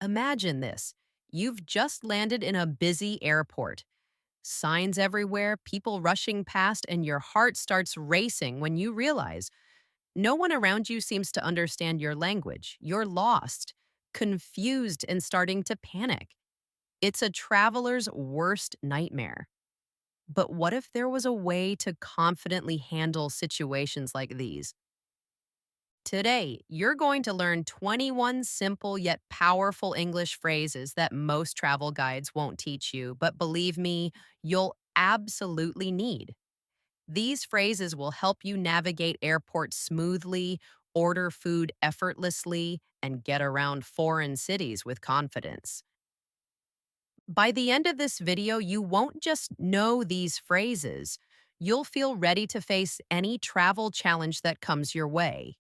Imagine this. You've just landed in a busy airport. Signs everywhere, people rushing past, and your heart starts racing when you realize no one around you seems to understand your language. You're lost, confused, and starting to panic. It's a traveler's worst nightmare. But what if there was a way to confidently handle situations like these? Today, you're going to learn 21 simple yet powerful English phrases that most travel guides won't teach you, but believe me, you'll absolutely need. These phrases will help you navigate airports smoothly, order food effortlessly, and get around foreign cities with confidence. By the end of this video, you won't just know these phrases, you'll feel ready to face any travel challenge that comes your way.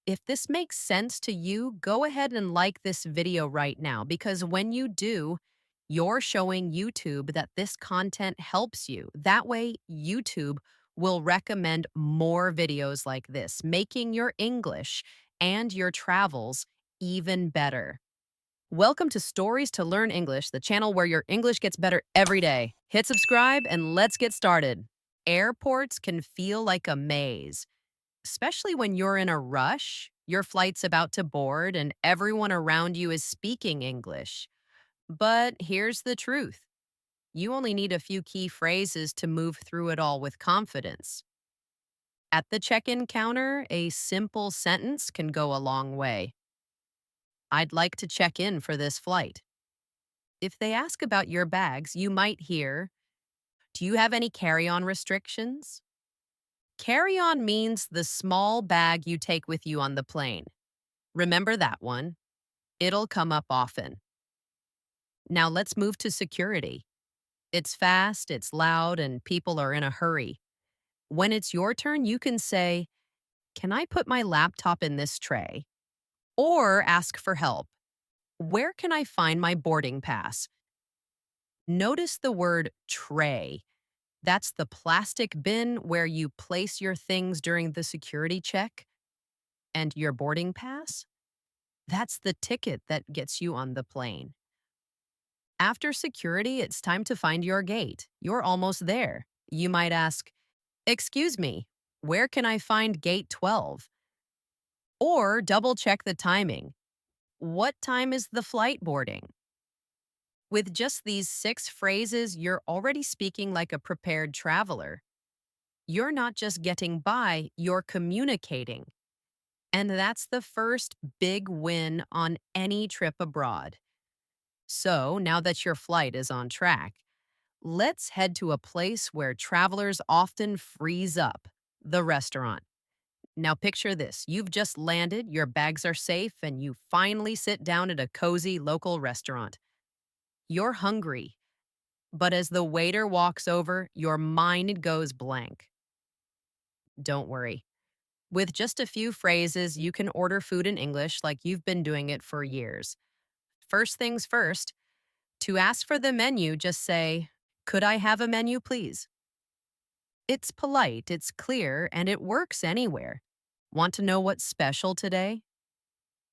If this makes sense to you, go ahead and like this video right now because when you do, you're showing YouTube that this content helps you. That way, YouTube will recommend more videos like this, making your English and your travels even better. Welcome to Stories to Learn English, the channel where your English gets better every day. Hit subscribe and let's get started. Airports can feel like a maze, especially when you're in a rush, your flight's about to board, and everyone around you is speaking English. But here's the truth, you only need a few key phrases to move through it all with confidence. At the check in counter, a simple sentence can go a long way. I'd like to check in for this flight. If they ask about your bags, you might hear, do you have any carry on restrictions? Carry on means the small bag you take with you on the plane. Remember that one. It'll come up often. Now let's move to security. It's fast, it's loud, and people are in a hurry. When it's your turn, you can say, can I put my laptop in this tray? Or ask for help. Where can I find my boarding pass? Notice the word tray. That's the plastic bin where you place your things during the security check. And your boarding pass? That's the ticket that gets you on the plane. After security, it's time to find your gate. You're almost there. You might ask, excuse me, where can I find gate 12? Or double check the timing. What time is the flight boarding? With just these 6 phrases, you're already speaking like a prepared traveler. You're not just getting by, you're communicating. And that's the first big win on any trip abroad. So now that your flight is on track, let's head to a place where travelers often freeze up, the restaurant. Now picture this. You've just landed, your bags are safe, and you finally sit down at a cozy local restaurant. You're hungry, but as the waiter walks over, your mind goes blank. Don't worry. With just a few phrases, you can order food in English like you've been doing it for years. First things first, to ask for the menu, just say, could I have a menu, please? It's polite, it's clear, and it works anywhere. Want to know what's special today?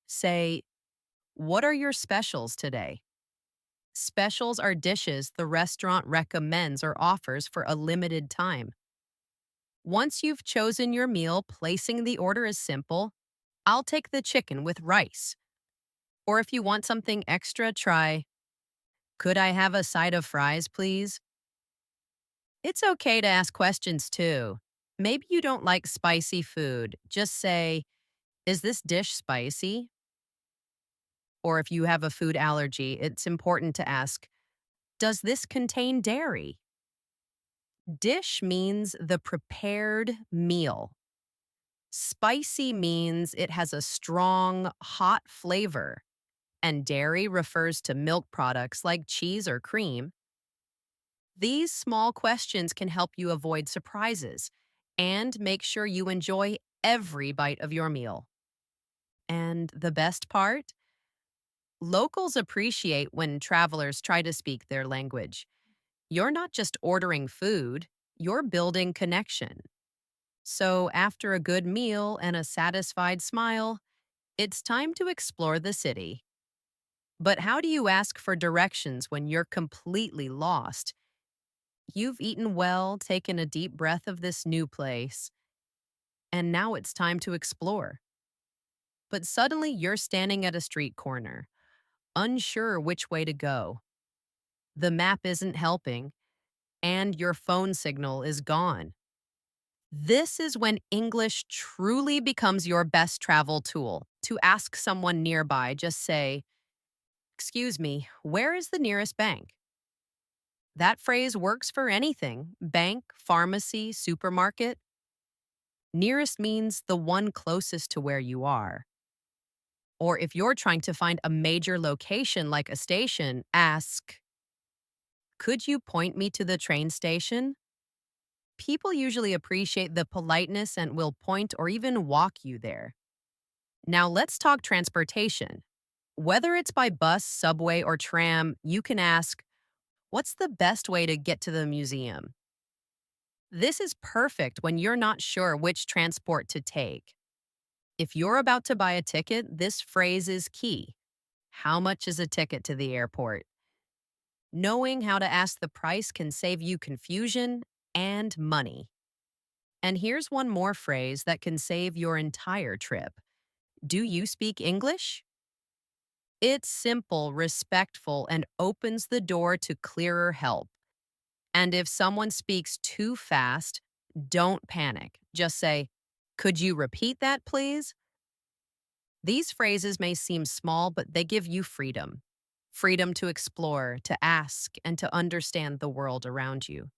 Say, what are your specials today? Specials are dishes the restaurant recommends or offers for a limited time. Once you've chosen your meal, placing the order is simple. I'll take the chicken with rice. Or if you want something extra, try, could I have a side of fries, please? It's okay to ask questions too. Maybe you don't like spicy food. Just say, is this dish spicy? Or if you have a food allergy, it's important to ask, does this contain dairy? Dish means the prepared meal. Spicy means it has a strong, hot flavor. And dairy refers to milk products like cheese or cream. These small questions can help you avoid surprises and make sure you enjoy every bite of your meal. And the best part? Locals appreciate when travelers try to speak their language. You're not just ordering food, you're building connection. So, after a good meal and a satisfied smile, it's time to explore the city. But how do you ask for directions when you're completely lost? You've eaten well, taken a deep breath of this new place, and now it's time to explore. But suddenly you're standing at a street corner, unsure which way to go. The map isn't helping, and your phone signal is gone. This is when English truly becomes your best travel tool. To ask someone nearby, just say, "Excuse me, where is the nearest bank?" That phrase works for anything: bank, pharmacy, supermarket. Nearest means the one closest to where you are. Or if you're trying to find a major location like a station, ask, "Could you point me to the train station?" People usually appreciate the politeness and will point or even walk you there. Now let's talk transportation. Whether it's by bus, subway, or tram, you can ask, "What's the best way to get to the museum?" This is perfect when you're not sure which transport to take. If you're about to buy a ticket, this phrase is key. How much is a ticket to the airport? Knowing how to ask the price can save you confusion and money. And here's one more phrase that can save your entire trip. Do you speak English? It's simple, respectful, and opens the door to clearer help. And if someone speaks too fast, don't panic. Just say, "Could you repeat that, please?" These phrases may seem small, but they give you freedom. Freedom to explore, to ask, and to understand the world around you.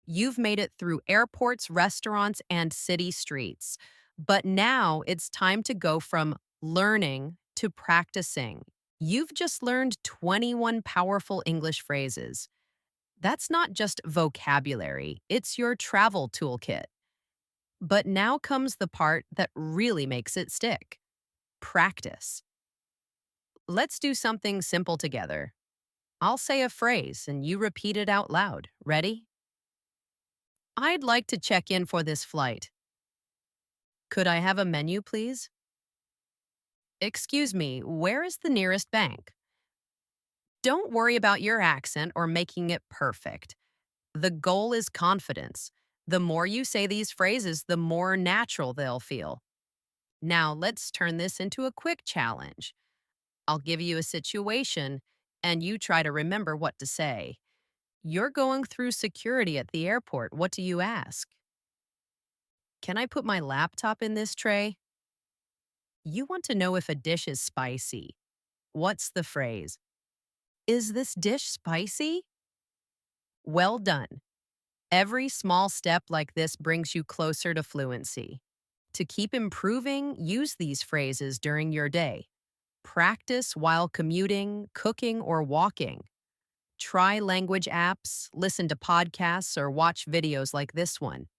You've made it through airports, restaurants, and city streets. But now it's time to go from learning to practicing. You've just learned 21 powerful English phrases. That's not just vocabulary, it's your travel toolkit. But now comes the part that really makes it stick: practice. Let's do something simple together. I'll say a phrase and you repeat it out loud. Ready? "I'd like to check in for this flight. Could I have a menu, please?" "Excuse me, where is the nearest bank?" Don't worry about your accent or making it perfect. The goal is confidence. The more you say these phrases, the more natural they'll feel. Now, let's turn this into a quick challenge. I'll give you a situation, and you try to remember what to say. You're going through security at the airport. What do you ask? "Can I put my laptop in this tray?" You want to know if a dish is spicy. What's the phrase? "Is this dish spicy?" Well done. Every small step like this brings you closer to fluency. To keep improving, use these phrases during your day. Practice while commuting, cooking, or walking. Try language apps, listen to podcasts, or watch videos like this one.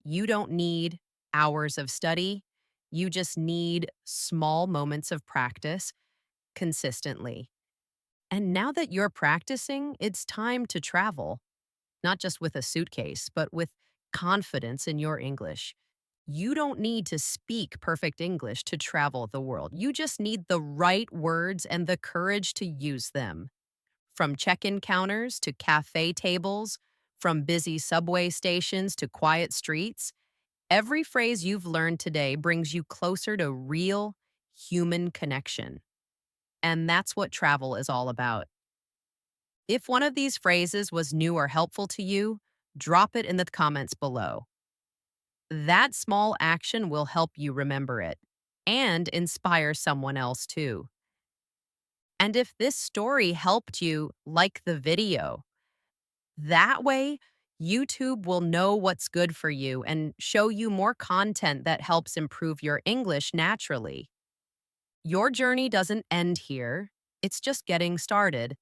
You don't need hours of study. You just need small moments of practice consistently. And now that you're practicing, it's time to travel, not just with a suitcase, but with confidence in your English. You don't need to speak perfect English to travel the world. You just need the right words and the courage to use them. From check-in counters to cafe tables, from busy subway stations to quiet streets, every phrase you've learned today brings you closer to real human connection. And that's what travel is all about. If one of these phrases was new or helpful to you, drop it in the comments below. That small action will help you remember it and inspire someone else too. And if this story helped you, like the video. That way, YouTube will know what's good for you and show you more content that helps improve your English naturally. Your journey doesn't end here, it's just getting started.